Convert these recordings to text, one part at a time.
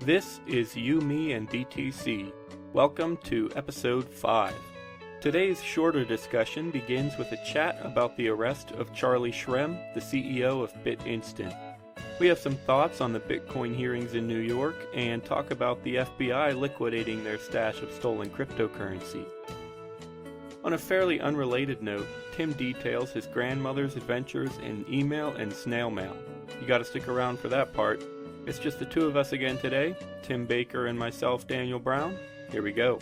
This is You, Me, and DTC. Welcome to Episode 5. Today's shorter discussion begins with a chat about the arrest of Charlie Shrem, the CEO of BitInstant. We have some thoughts on the Bitcoin hearings in New York and talk about the FBI liquidating their stash of stolen cryptocurrency. On a fairly unrelated note, Tim details his grandmother's adventures in email and snail mail. You gotta stick around for that part. It's just the two of us again today, Tim Baker and myself, Daniel Brown. Here we go.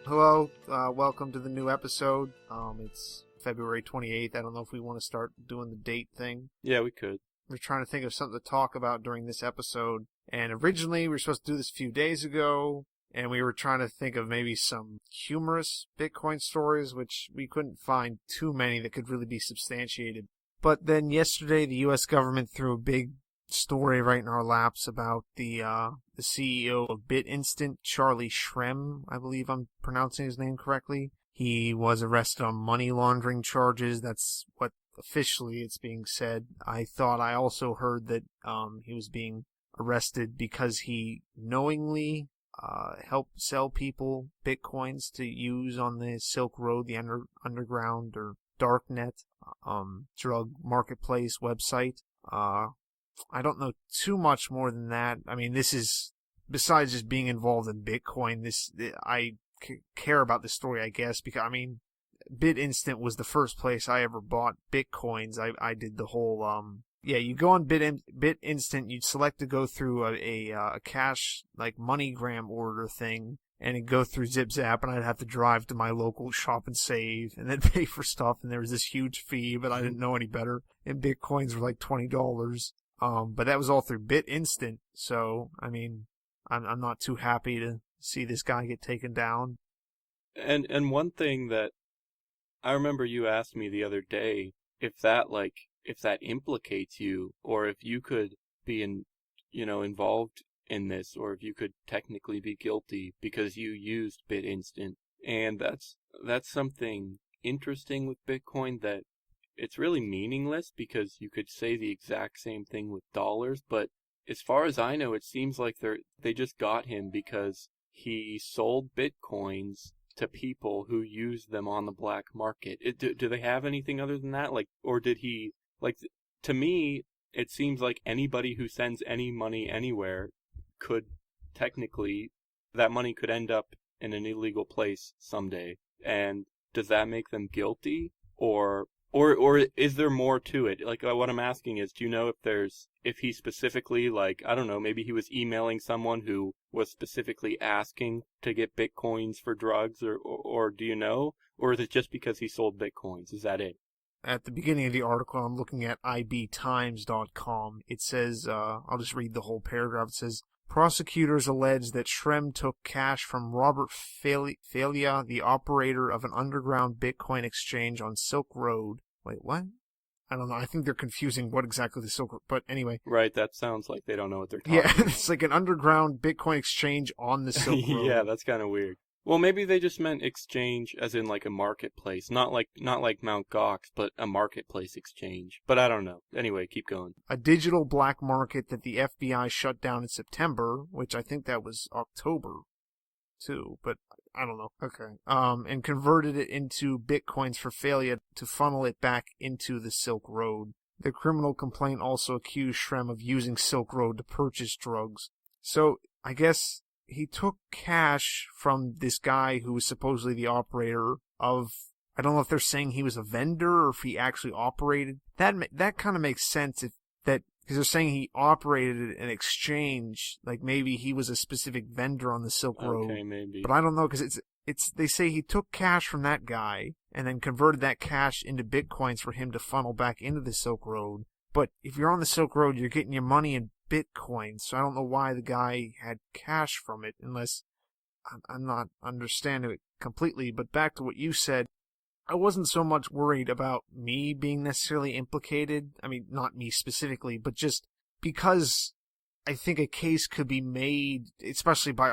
Hello, welcome to the new episode. It's February 28th. I don't know if we want to start doing the date thing. Yeah, we could. We're trying to think of something to talk about during this episode. And originally, we were supposed to do this a few days ago, and we were trying to think of maybe some humorous Bitcoin stories, which we couldn't find too many that could really be substantiated. But then yesterday, the U.S. government threw a big story right in our laps about the CEO of BitInstant, Charlie Shrem, I believe I'm pronouncing his name correctly. He was arrested on money laundering charges. That's what officially it's being said. I thought I also heard that he was being arrested because he knowingly helped sell people Bitcoins to use on the Silk Road, the underground or darknet drug marketplace website. I don't know too much more than that. I mean, this is, besides just being involved in Bitcoin, I care about this story, I guess, because, I mean, BitInstant was the first place I ever bought Bitcoins. I did the whole, you go on BitInstant, you'd select to go through a cash, like, MoneyGram order thing, and it'd go through ZipZap, and I'd have to drive to my local shop and save, and then pay for stuff, and there was this huge fee, but I didn't know any better, and Bitcoins were like $20. But that was all through BitInstant, so, I mean, I'm not too happy to see this guy get taken down. And one thing that I remember you asked me the other day, if that implicates you, or if you could be involved in this, or if you could technically be guilty because you used BitInstant. And that's something interesting with Bitcoin, that it's really meaningless because you could say the exact same thing with dollars, but as far as I know, it seems like they just got him because he sold Bitcoins to people who used them on the black market. Do they have anything other than that? Or did he, to me, it seems like anybody who sends any money anywhere could technically, that money could end up in an illegal place someday. And does that make them guilty? Or is there more to it? What I'm asking is, do you know if he specifically, I don't know, maybe he was emailing someone who was specifically asking to get Bitcoins for drugs, or do you know? Or is it just because he sold Bitcoins? Is that it? At the beginning of the article, I'm looking at ibtimes.com. It says, I'll just read the whole paragraph. It says, prosecutors allege that Shrem took cash from Robert Falia, the operator of an underground Bitcoin exchange on Silk Road. Wait, what? I don't know. I think they're confusing what exactly the Silk Road, but anyway. Right, that sounds like they don't know what they're talking about. Yeah, it's like an underground Bitcoin exchange on the Silk Road. Yeah, that's kind of weird. Well, maybe they just meant exchange as in a marketplace, not like Mt. Gox, but a marketplace exchange. But I don't know. Anyway, keep going. A digital black market that the FBI shut down in September, which I think that was October too, but I don't know. Okay. And converted it into Bitcoins for failure to funnel it back into the Silk Road. The criminal complaint also accused Shrem of using Silk Road to purchase drugs. So, I guess he took cash from this guy who was supposedly the operator of, I don't know if they're saying he was a vendor or if he actually operated. That kind of makes sense because they're saying he operated an exchange, like maybe he was a specific vendor on the Silk Road. Okay, maybe. But I don't know, because they say he took cash from that guy and then converted that cash into Bitcoins for him to funnel back into the Silk Road. But if you're on the Silk Road, you're getting your money in Bitcoin, so I don't know why the guy had cash from it, unless I'm not understanding it completely. But back to what you said, I wasn't so much worried about me being necessarily implicated. I mean, not me specifically, but just because I think a case could be made, especially by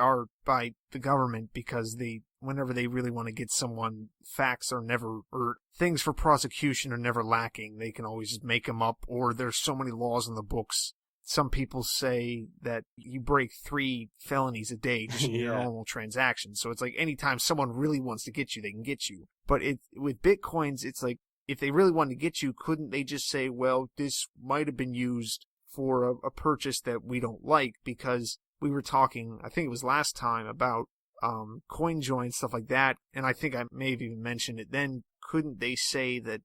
the government, because whenever they really want to get someone, facts are never, or things for prosecution are never lacking. They can always just make them up, or there's so many laws in the books. Some people say that you break 3 felonies a day just in your normal transactions. So it's like anytime someone really wants to get you, they can get you. But with Bitcoins, it's like, if they really wanted to get you, couldn't they just say, well, this might have been used for a purchase that we don't like? Because we were talking, I think it was last time, about CoinJoin, stuff like that, and I think I may have even mentioned it then. Couldn't they say that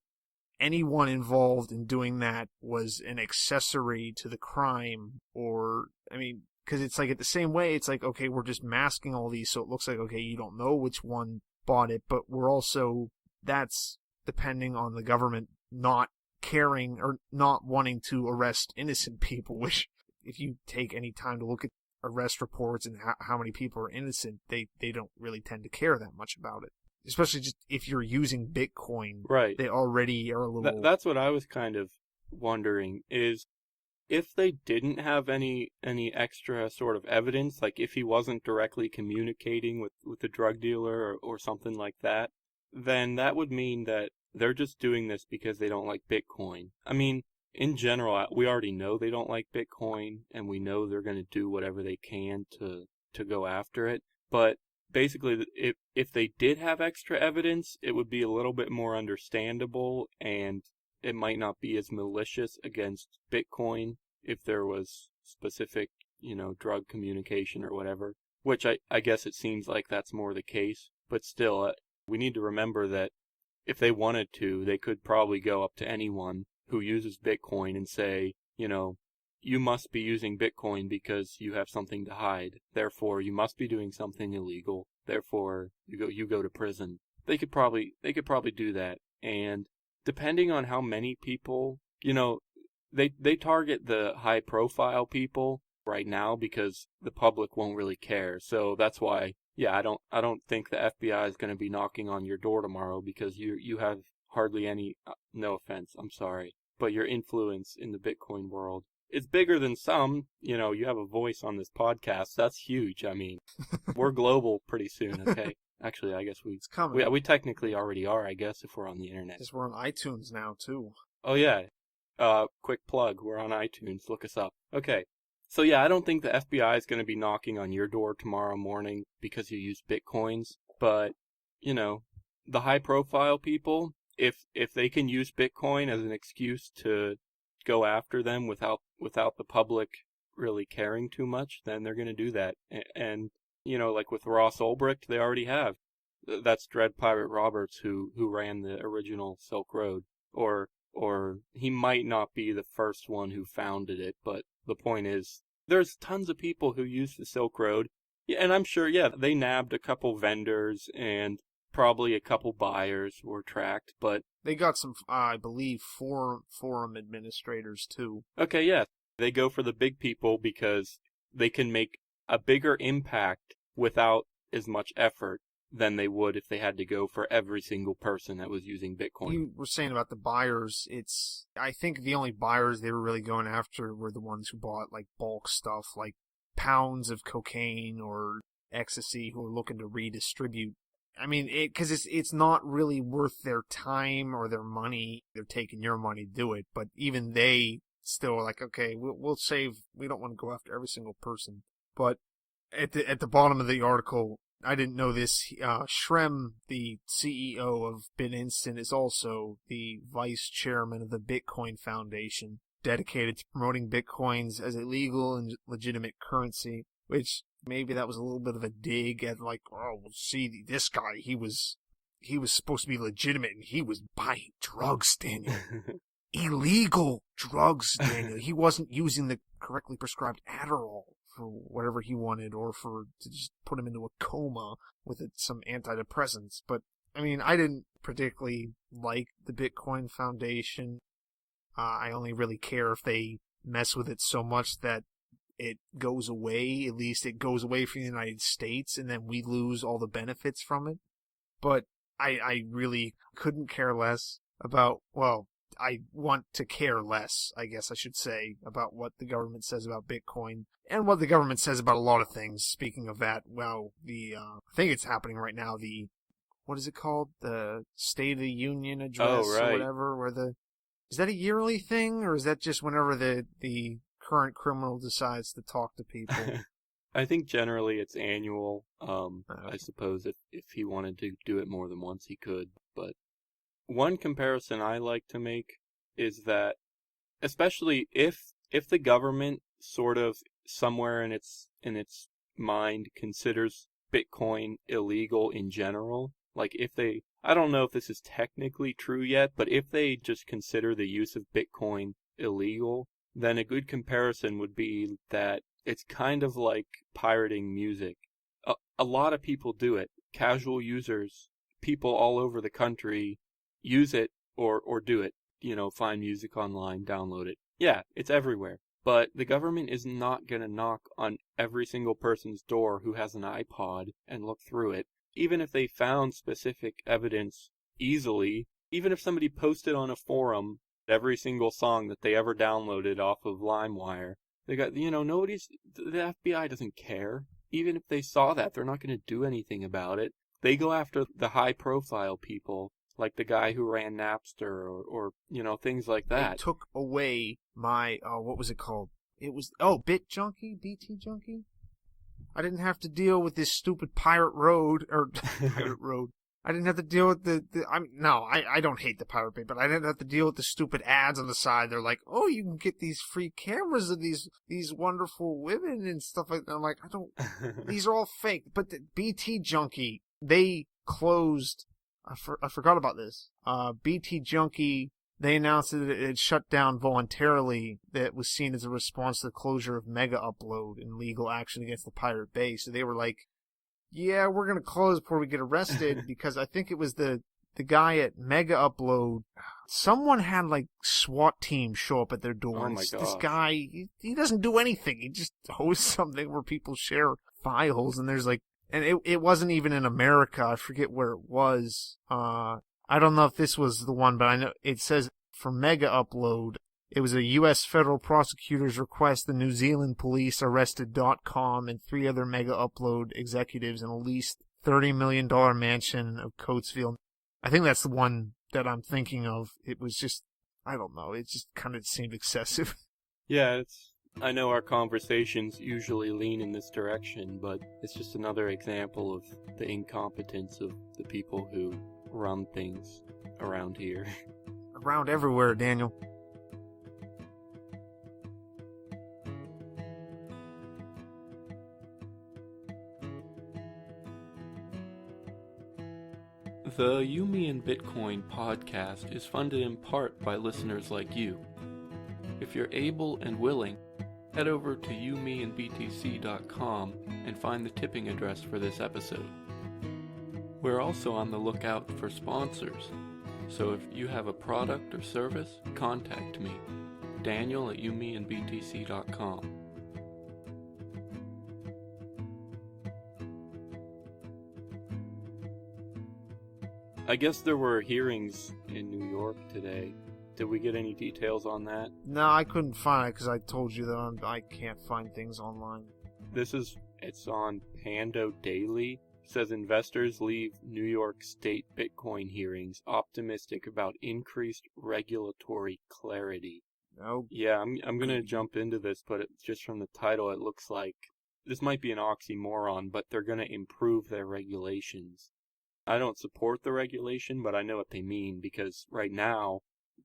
anyone involved in doing that was an accessory to the crime? Or, I mean, because it's like, at the same way, it's like, okay, we're just masking all these, so it looks like, okay, you don't know which one bought it, but we're also, that's depending on the government not caring or not wanting to arrest innocent people, which, if you take any time to look at arrest reports and how many people are innocent, they don't really tend to care that much about it. Especially just if you're using Bitcoin, right? They already are a little. That's what I was kind of wondering, is if they didn't have any extra sort of evidence, like if he wasn't directly communicating with the drug dealer or something like that, then that would mean that they're just doing this because they don't like Bitcoin. I mean, in general, we already know they don't like Bitcoin, and we know they're going to do whatever they can to go after it. But basically, if they did have extra evidence, it would be a little bit more understandable, and it might not be as malicious against Bitcoin if there was specific, drug communication or whatever, which I guess it seems like that's more the case. But still, we need to remember that if they wanted to, they could probably go up to anyone who uses Bitcoin and say, you must be using Bitcoin because you have something to hide. Therefore, you must be doing something illegal. Therefore, you go to prison. They could probably do that. And depending on how many people, they target the high profile people right now because the public won't really care. So that's why, I don't think the FBI is going to be knocking on your door tomorrow because you have hardly any, no offense, I'm sorry, but your influence in the Bitcoin world is bigger than some. You have a voice on this podcast. That's huge. I mean, we're global pretty soon, okay? Actually, I guess it's coming. We technically already are, I guess, if we're on the internet. Because we're on iTunes now, too. Oh, yeah. Quick plug. We're on iTunes. Look us up. Okay. So, I don't think the FBI is going to be knocking on your door tomorrow morning because you use Bitcoins. But, the high-profile people, if they can use Bitcoin as an excuse to go after them without the public really caring too much, then they're going to do that. And like with Ross Ulbricht, they already have. That's Dread Pirate Roberts who ran the original Silk Road. Or he might not be the first one who founded it, but the point is, there's tons of people who use the Silk Road. Yeah, and I'm sure, they nabbed a couple vendors and probably a couple buyers were tracked, but they got some, I believe, forum administrators too. Okay, yeah. They go for the big people because they can make a bigger impact without as much effort than they would if they had to go for every single person that was using Bitcoin. You were saying about the buyers, I think the only buyers they were really going after were the ones who bought like bulk stuff, like pounds of cocaine or ecstasy, who are looking to redistribute. I mean, because it's not really worth their time or their money. They're taking your money to do it, but even they still are like, okay, we'll save. We don't want to go after every single person. But at the bottom of the article, I didn't know this. Shrem, the CEO of BitInstant, is also the vice chairman of the Bitcoin Foundation, dedicated to promoting Bitcoins as a legal and legitimate currency, which maybe that was a little bit of a dig at, like, oh, see, this guy, he was supposed to be legitimate and he was buying drugs, Daniel. Illegal drugs, Daniel. He wasn't using the correctly prescribed Adderall for whatever he wanted, or to just put him into a coma with some antidepressants. But, I mean, I didn't particularly like the Bitcoin Foundation. I only really care if they mess with it so much that it goes away. At least it goes away from the United States, and then we lose all the benefits from it. But I really couldn't care less about, well, I want to care less, I guess I should say, about what the government says about Bitcoin and what the government says about a lot of things. Speaking of that, well, I think it's happening right now, what is it called? The State of the Union address or whatever, is that a yearly thing, or is that just whenever the current criminal decides to talk to people? I think generally it's annual. I suppose if he wanted to do it more than once, he could. But one comparison I like to make is that, especially if the government sort of somewhere in its mind considers Bitcoin illegal in general, like if they, I don't know if this is technically true yet, but if they just consider the use of Bitcoin illegal, then a good comparison would be that it's kind of like pirating music. A lot of people do it. Casual users, people all over the country use it or do it. Find music online, download it. Yeah, it's everywhere. But the government is not going to knock on every single person's door who has an iPod and look through it. Even if they found specific evidence easily, even if somebody posted on a forum every single song that they ever downloaded off of LimeWire, the FBI doesn't care. Even if they saw that, they're not going to do anything about it. They go after the high-profile people, like the guy who ran Napster or things like that. They took away my, what was it called? It was, BT Junkie? I didn't have to deal with this stupid Pirate Road. I didn't have to deal with I don't hate the Pirate Bay, but I didn't have to deal with the stupid ads on the side. They're like, oh, you can get these free cameras of these wonderful women and stuff like that. I'm like, these are all fake. But the BT Junkie, they closed, I forgot about this. BT Junkie, they announced that it had shut down voluntarily. That was seen as a response to the closure of Mega Upload and legal action against the Pirate Bay. So they were like, yeah, we're going to close before we get arrested, because I think it was the guy at Mega Upload. Someone had like SWAT team show up at their door. Oh my gosh. This guy, he doesn't do anything. He just hosts something where people share files, and there's like, and it wasn't even in America. I forget where it was. I don't know if this was the one, but I know it says for Mega Upload, it was a U.S. federal prosecutor's request the New Zealand police arrested .com and 3 other Mega Upload executives in a leased $30 million mansion of Coatesville. I think that's the one that I'm thinking of. It was just, I don't know, it just kind of seemed excessive. Yeah, I know our conversations usually lean in this direction, but it's just another example of the incompetence of the people who run things around here. Around everywhere, Daniel. The You, Me, and Bitcoin podcast is funded in part by listeners like you. If you're able and willing, head over to youmeandbtc.com and find the tipping address for this episode. We're also on the lookout for sponsors, so if you have a product or service, contact me, Daniel at youmeandbtc.com. I guess there were hearings in New York today. Did we get any details on that? No, I couldn't find it because I told you that I can't find things online. It's on Pando Daily. It says investors leave New York State Bitcoin hearings optimistic about increased regulatory clarity. No. Yeah, I'm going to jump into this, but just from the title, it looks like this might be an oxymoron, but they're going to improve their regulations. I don't support the regulation, but I know what they mean, because right now,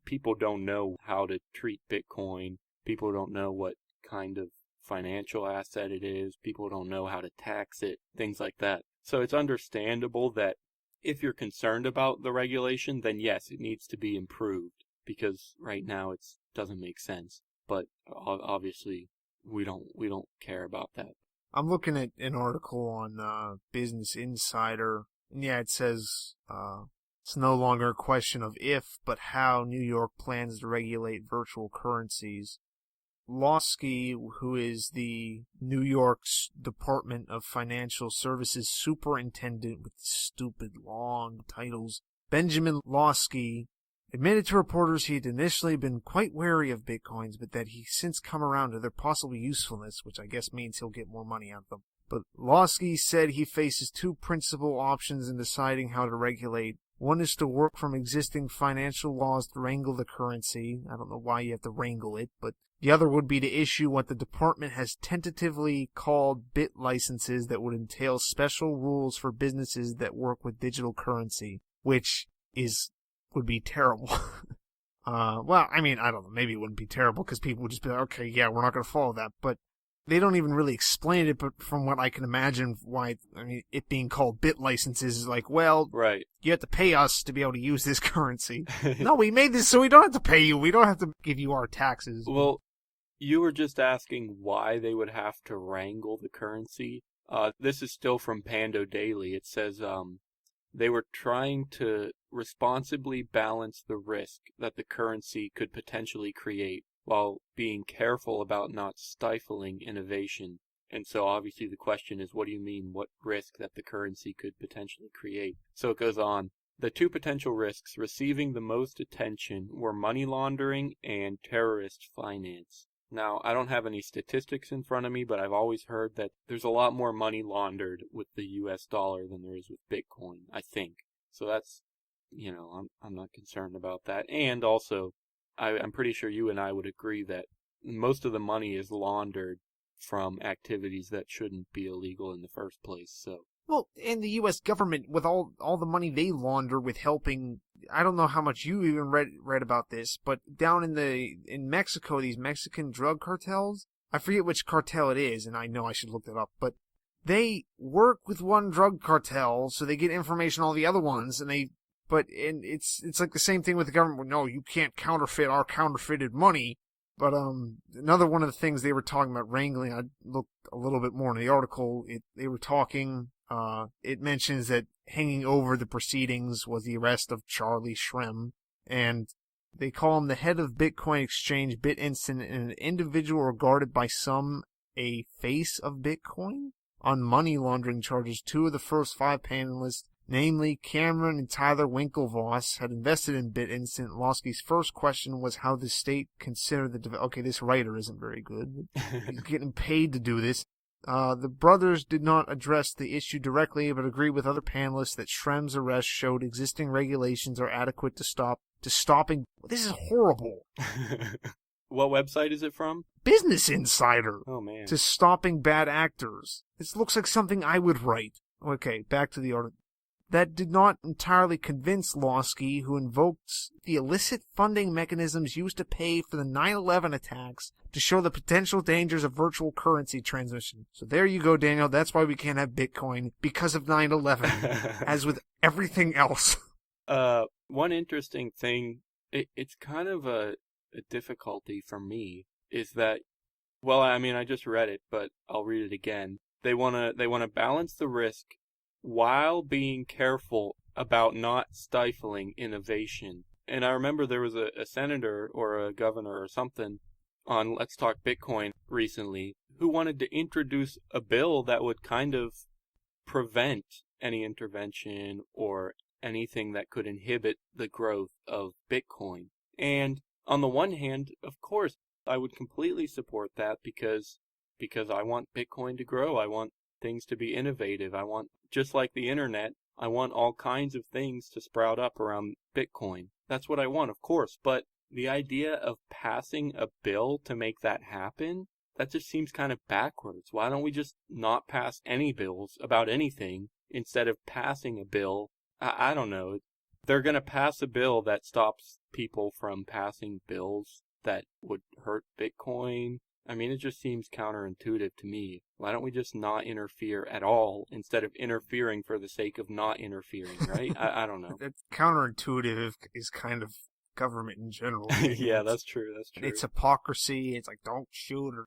people don't know how to treat Bitcoin. People don't know what kind of financial asset it is. People don't know how to tax it, things like that. So it's understandable that if you're concerned about the regulation, then yes, it needs to be improved, because right now it doesn't make sense. But obviously, we don't care about that. I'm looking at an article on Business Insider. And yeah, it says it's no longer a question of if, but how New York plans to regulate virtual currencies. Lawsky, who is the New York's Department of Financial Services superintendent with stupid long titles, Benjamin Lawsky, admitted to reporters he had initially been quite wary of Bitcoins, but that he's since come around to their possible usefulness, which I guess means he'll get more money out of them. But Lawsky said he faces two principal options in deciding how to regulate. One is to work from existing financial laws to wrangle the currency. I don't know why you have to wrangle it, but the other would be to issue what the department has tentatively called bit licenses that would entail special rules for businesses that work with digital currency, which would be terrible. Well, I mean, I don't know, maybe it wouldn't be terrible because people would just be like, okay, yeah, we're not going to follow that, but they don't even really explain it, but from what I can imagine, it being called bit licenses is like, well, right. You have to pay us to be able to use this currency. No, we made this so we don't have to pay you. We don't have to give you our taxes. Well, you were just asking why they would have to wrangle the currency. This is still from Pando Daily. It says, they were trying to responsibly balance the risk that the currency could potentially create, while being careful about not stifling innovation. And so obviously the question is, what do you mean, what risk that the currency could potentially create? So it goes on. The two potential risks receiving the most attention were money laundering and terrorist finance. Now, I don't have any statistics in front of me, but I've always heard that there's a lot more money laundered with the US dollar than there is with Bitcoin, I think. So that's, I'm not concerned about that. And also, I'm pretty sure you and I would agree that most of the money is laundered from activities that shouldn't be illegal in the first place. So, well, and the U.S. government, with all the money they launder with helping, I don't know how much you even read about this, but down in Mexico, these Mexican drug cartels, I forget which cartel it is, and I know I should look that up, but they work with one drug cartel, so they get information on all the other ones, and it's like the same thing with the government. No, you can't counterfeit our counterfeited money. But another one of the things they were talking about wrangling, I looked a little bit more in the article. They were talking. It mentions that hanging over the proceedings was the arrest of Charlie Shrem, and they call him the head of Bitcoin exchange BitInstant, and an individual regarded by some a face of Bitcoin on money laundering charges. Two of the first five panelists, namely Cameron and Tyler Winklevoss, had invested in BitInstant. Lawsky's first question was how the state considered okay, this writer isn't very good. He's getting paid to do this. The brothers did not address the issue directly, but agreed with other panelists that Shrem's arrest showed existing regulations are adequate to stopping. This is horrible. What website is it from? Business Insider. Oh, man. To stopping bad actors. This looks like something I would write. Okay, back to the article. That did not entirely convince Lawsky, who invoked the illicit funding mechanisms used to pay for the 9/11 attacks to show the potential dangers of virtual currency transmission. So there you go, Daniel. That's why we can't have Bitcoin, because of 9/11, as with everything else. One interesting thing, it's kind of a difficulty for me, is that, well, I mean, I just read it, but I'll read it again. They wanna balance the risk while being careful about not stifling innovation. And I remember there was a senator or a governor or something on Let's Talk Bitcoin recently who wanted to introduce a bill that would kind of prevent any intervention or anything that could inhibit the growth of Bitcoin. And on the one hand, of course, I would completely support that because I want Bitcoin to grow. I want things to be innovative. I want, just like the internet, I want all kinds of things to sprout up around Bitcoin. That's what I want, of course. But the idea of passing a bill to make that happen, that just seems kind of backwards. Why don't we just not pass any bills about anything instead of passing a bill? I don't know. They're going to pass a bill that stops people from passing bills that would hurt Bitcoin. I mean, it just seems counterintuitive to me. Why don't we just not interfere at all instead of interfering for the sake of not interfering, right? I don't know. That's counterintuitive is kind of government in general. Yeah, that's true. That's true. It's hypocrisy. It's like, don't shoot or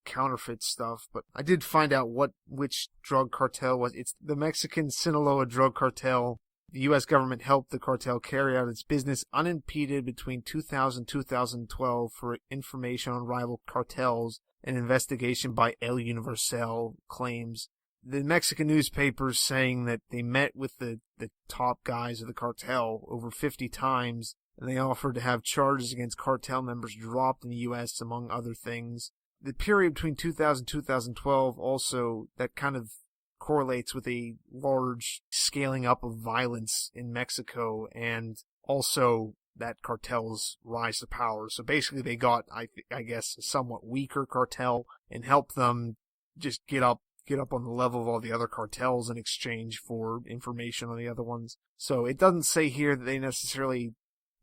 counterfeit stuff. But I did find out which drug cartel was. It's the Mexican Sinaloa drug cartel. The U.S. government helped the cartel carry out its business unimpeded between 2000 and 2012 for information on rival cartels. An investigation by El Universal claims the Mexican newspapers saying that they met with the top guys of the cartel over 50 times, and they offered to have charges against cartel members dropped in the U.S., among other things. The period between 2000 and 2012 also, that kind of correlates with a large scaling up of violence in Mexico, and also that cartel's rise to power. So basically they got, I guess, a somewhat weaker cartel and helped them just get up on the level of all the other cartels in exchange for information on the other ones. So it doesn't say here that they necessarily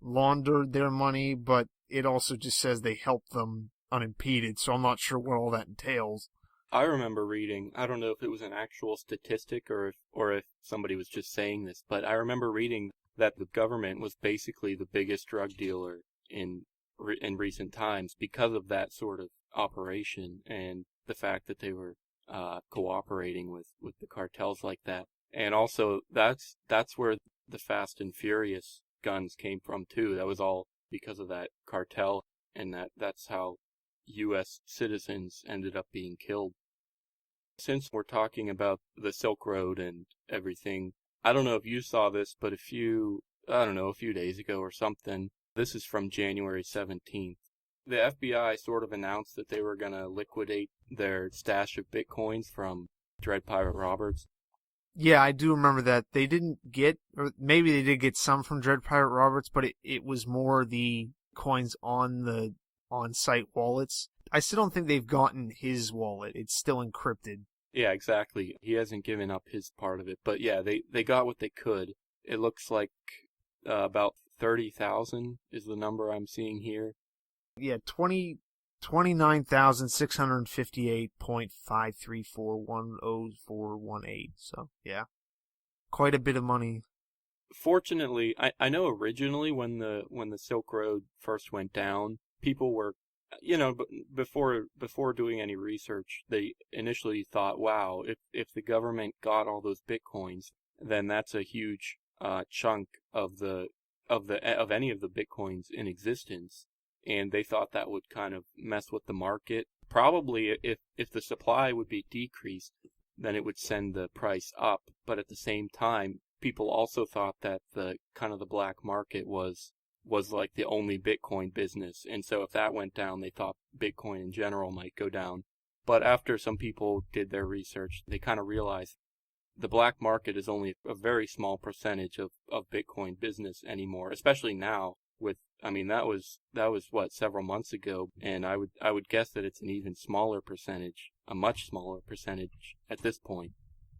laundered their money, but it also just says they helped them unimpeded, so I'm not sure what all that entails. I remember reading, I don't know if it was an actual statistic or if somebody was just saying this, but I remember reading that the government was basically the biggest drug dealer in recent times because of that sort of operation and the fact that they were cooperating with the cartels like that. And also that's where the Fast and Furious guns came from too. That was all because of that cartel, and that's how U.S. citizens ended up being killed. Since we're talking about the Silk Road and everything, I don't know if you saw this, but a few days ago or something, this is from January 17th. The FBI sort of announced that they were going to liquidate their stash of bitcoins from Dread Pirate Roberts. Yeah, I do remember that. They didn't get, or maybe they did get some from Dread Pirate Roberts, but it was more the coins on the on-site wallets. I still don't think they've gotten his wallet. It's still encrypted. Yeah, exactly. He hasn't given up his part of it. But yeah, they got what they could. It looks like about 30,000 is the number I'm seeing here. Yeah, 29,658.534100418. So, yeah. Quite a bit of money. Fortunately, I know originally when the Silk Road first went down, people were, before doing any research, they initially thought, wow, if the government got all those bitcoins, then that's a huge chunk of any of the bitcoins in existence, and they thought that would kind of mess with the market. Probably if the supply would be decreased, then it would send the price up. But at the same time, people also thought that the black market was like the only Bitcoin business. And so if that went down, they thought Bitcoin in general might go down. But after some people did their research, they kind of realized the black market is only a very small percentage of Bitcoin business anymore, especially now that was what, several months ago, and I would guess that it's an even smaller percentage, a much smaller percentage at this point.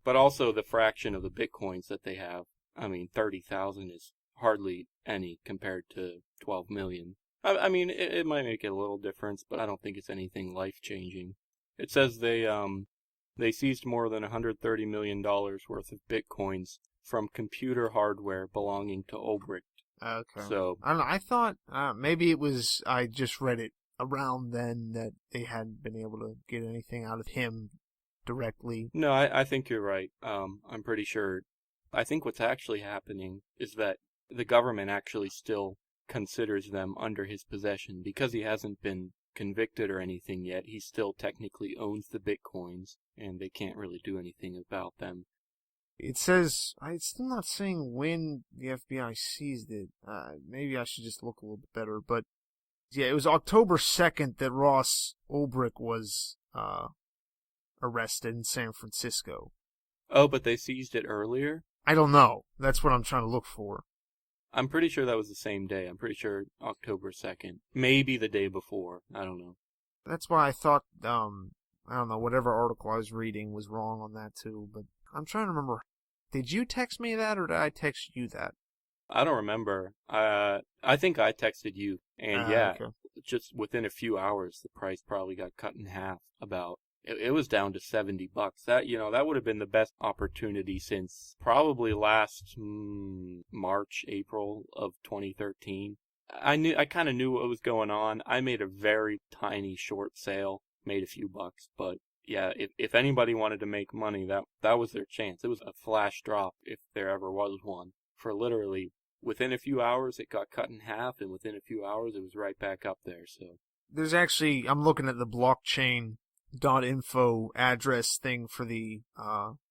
But also the fraction of the Bitcoins that they have, 30,000 is hardly any compared to 12 million. It might make a little difference, but I don't think it's anything life-changing. It says they seized more than $130 million worth of Bitcoins from computer hardware belonging to Obrecht. Okay. So I don't know. I thought maybe it was, I just read it around then that they hadn't been able to get anything out of him directly. No, I think you're right. I'm pretty sure. I think what's actually happening is that the government actually still considers them under his possession because he hasn't been convicted or anything yet. He still technically owns the Bitcoins, and they can't really do anything about them. It says, it's still not saying when the FBI seized it. Maybe I should just look a little bit better. But, yeah, it was October 2nd that Ross Ulbricht was arrested in San Francisco. Oh, but they seized it earlier? I don't know. That's what I'm trying to look for. I'm pretty sure that was the same day. I'm pretty sure October 2nd. Maybe the day before. I don't know. That's why I thought, I don't know, whatever article I was reading was wrong on that too. But I'm trying to remember. Did you text me that, or did I text you that? I don't remember. I think I texted you. And okay. Just within a few hours, the price probably got cut in half. It was down to $70. That would have been the best opportunity since probably last March, April of 2013. I kind of knew what was going on. I made a very tiny short sale, made a few bucks, but yeah, if anybody wanted to make money, that was their chance. It was a flash drop if there ever was one. For literally within a few hours, it got cut in half, and within a few hours, it was right back up there. So there's actually, I'm looking at the blockchain .info address thing for the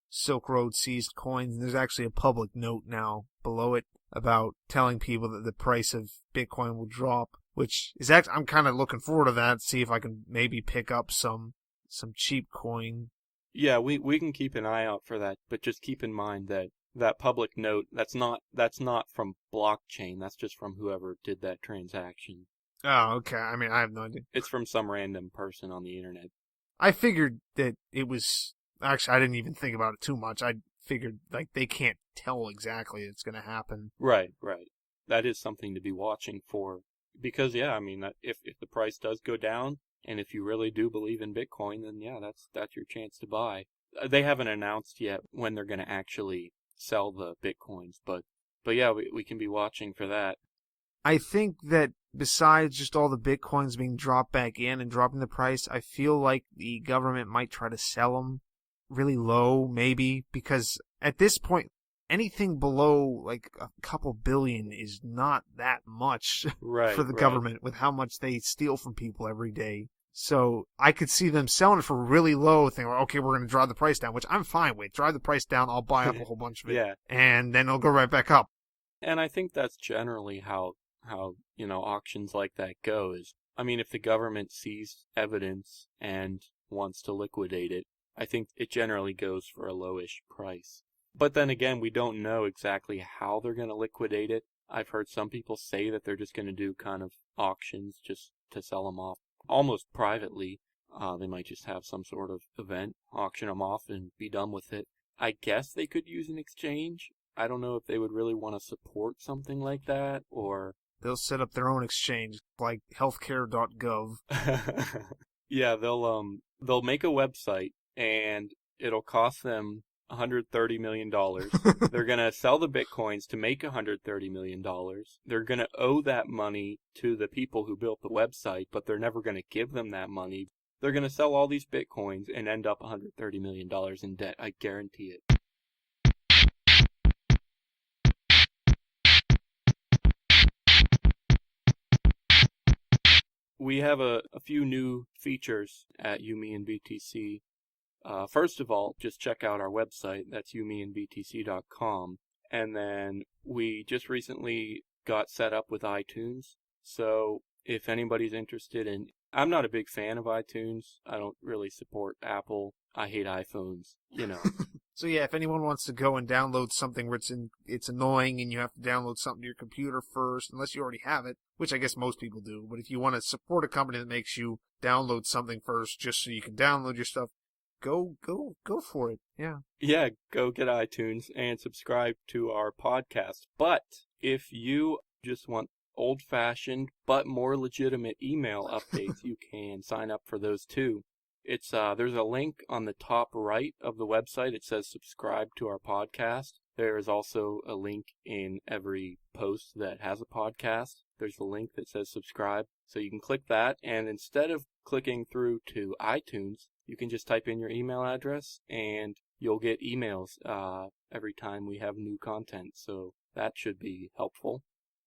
Silk Road seized coins. There's actually a public note now below it about telling people that the price of Bitcoin will drop, which is actually, I'm kind of looking forward to that, see if I can maybe pick up some cheap coin. Yeah, we can keep an eye out for that, but just keep in mind that public note, that's not from blockchain, that's just from whoever did that transaction. Oh, okay. I mean, I have no idea. It's from some random person on the internet. I figured that it was, actually, I didn't even think about it too much. I figured, like, they can't tell exactly it's going to happen. Right. That is something to be watching for. Because, yeah, I mean, if the price does go down, and if you really do believe in Bitcoin, then yeah, that's your chance to buy. They haven't announced yet when they're going to actually sell the Bitcoins, but yeah, we can be watching for that. I think that besides just all the Bitcoins being dropped back in and dropping the price, I feel like the government might try to sell them really low, maybe, because at this point, anything below like a couple billion is not that much for the government with how much they steal from people every day. So I could see them selling it for really low, thinking, okay, we're going to drive the price down, which I'm fine with. Drive the price down, I'll buy up a whole bunch of it, yeah. And then it'll go right back up. And I think that's generally how auctions like that go. Is, I mean, if the government sees evidence and wants to liquidate it, I think it generally goes for a lowish price. But then again, we don't know exactly how they're going to liquidate it. I've heard some people say that they're just going to do kind of auctions just to sell them off, almost privately. They might just have some sort of event, auction them off, and be done with it. I guess they could use an exchange. I don't know if they would really want to support something like that, or... They'll set up their own exchange, like healthcare.gov. Yeah, they'll make a website, and it'll cost them $130 million. They're going to sell the Bitcoins to make $130 million. They're going to owe that money to the people who built the website, but they're never going to give them that money. They're going to sell all these Bitcoins and end up $130 million in debt. I guarantee it. We have a few new features at YMB and BTC. First of all, just check out our website. That's YMBandBTC.com. And then we just recently got set up with iTunes. So if anybody's interested in... I'm not a big fan of iTunes. I don't really support Apple. I hate iPhones, So yeah, if anyone wants to go and download something where it's annoying and you have to download something to your computer first, unless you already have it, which I guess most people do, but if you want to support a company that makes you download something first just so you can download your stuff, go for it. Yeah. Yeah, go get iTunes and subscribe to our podcast. But if you just want old-fashioned but more legitimate email updates, you can sign up for those too. It's there's a link on the top right of the website. It says subscribe to our podcast. There is also a link in every post that has a podcast. There's a link that says subscribe. So you can click that, and instead of clicking through to iTunes, you can just type in your email address and you'll get emails every time we have new content. So that should be helpful.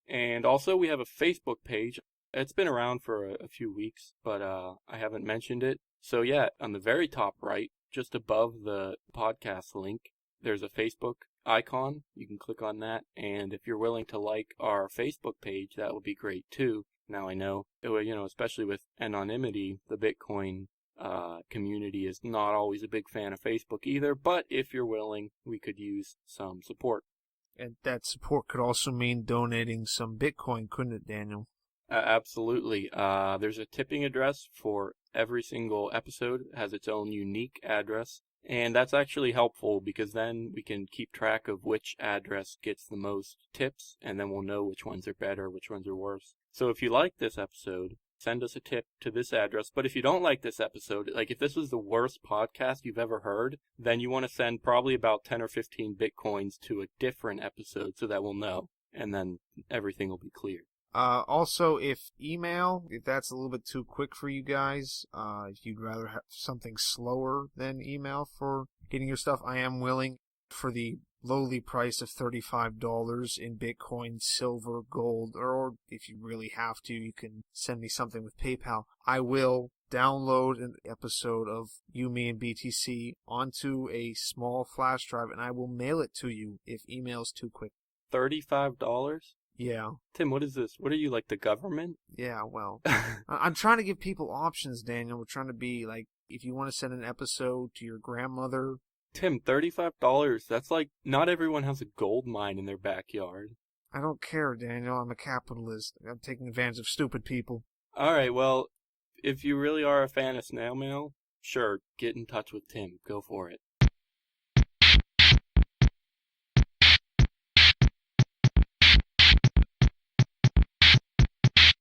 And also we have a Facebook page. It's been around for a few weeks, but I haven't mentioned it. So yeah, on the very top right, just above the podcast link, there's a Facebook icon. You can click on that, and if you're willing to like our Facebook page, that would be great too. Now I know, especially with anonymity, the Bitcoin community is not always a big fan of Facebook either, but if you're willing, we could use some support. And that support could also mean donating some Bitcoin, couldn't it, Daniel? Absolutely. There's a tipping address for every single episode. It has its own unique address. And that's actually helpful because then we can keep track of which address gets the most tips, and then we'll know which ones are better, which ones are worse. So if you like this episode, send us a tip to this address. But if you don't like this episode, like if this was the worst podcast you've ever heard, then you want to send probably about 10 or 15 Bitcoins to a different episode so that we'll know. And then everything will be clear. Also, if that's a little bit too quick for you guys, if you'd rather have something slower than email for getting your stuff, I am willing for the lowly price of $35 in Bitcoin, silver, gold, or if you really have to, you can send me something with PayPal. I will download an episode of You, Me, and BTC onto a small flash drive, and I will mail it to you if email's too quick. $35? Yeah. Tim, what is this? What are you, like the government? Yeah, well, I'm trying to give people options, Daniel. We're trying to be like, if you want to send an episode to your grandmother. Tim, $35? That's like, not everyone has a gold mine in their backyard. I don't care, Daniel. I'm a capitalist. I'm taking advantage of stupid people. Alright, well, if you really are a fan of snail mail, sure, get in touch with Tim. Go for it.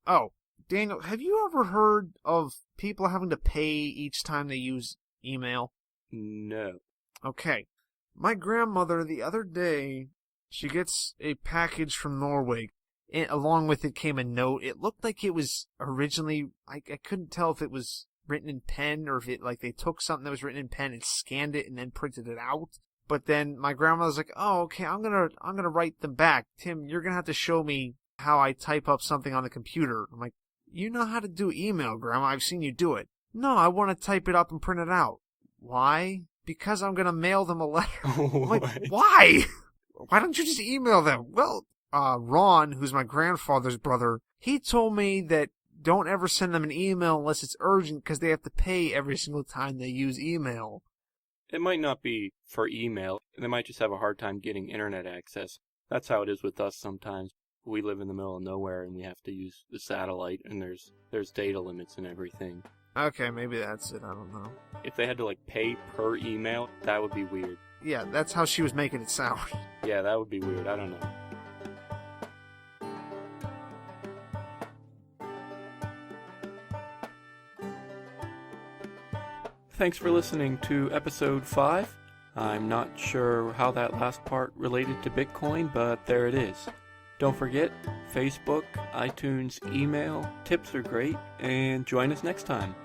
Oh, Daniel, have you ever heard of people having to pay each time they use email? No. Okay. My grandmother, the other day, she gets a package from Norway. Along with it came a note. It looked like it was originally, I couldn't tell if it was written in pen or if it, like, they took something that was written in pen and scanned it and then printed it out. But then my grandmother's like, oh, okay, I'm gonna write them back. Tim, you're gonna have to show me how I type up something on the computer. I'm like, you know how to do email, Grandma. I've seen you do it. No, I want to type it up and print it out. Why? Because I'm going to mail them a letter. I'm like, why? Why don't you just email them? Well, Ron, who's my grandfather's brother, he told me that don't ever send them an email unless it's urgent because they have to pay every single time they use email. It might not be for email. They might just have a hard time getting internet access. That's how it is with us sometimes. We live in the middle of nowhere and we have to use the satellite and there's data limits and everything. Okay, maybe that's it. I don't know. If they had to pay per email, that would be weird. Yeah, that's how she was making it sound. Yeah, that would be weird. I don't know. Thanks for listening to episode 5. I'm not sure how that last part related to Bitcoin, but there it is. Don't forget, Facebook, iTunes, email, tips are great, and join us next time.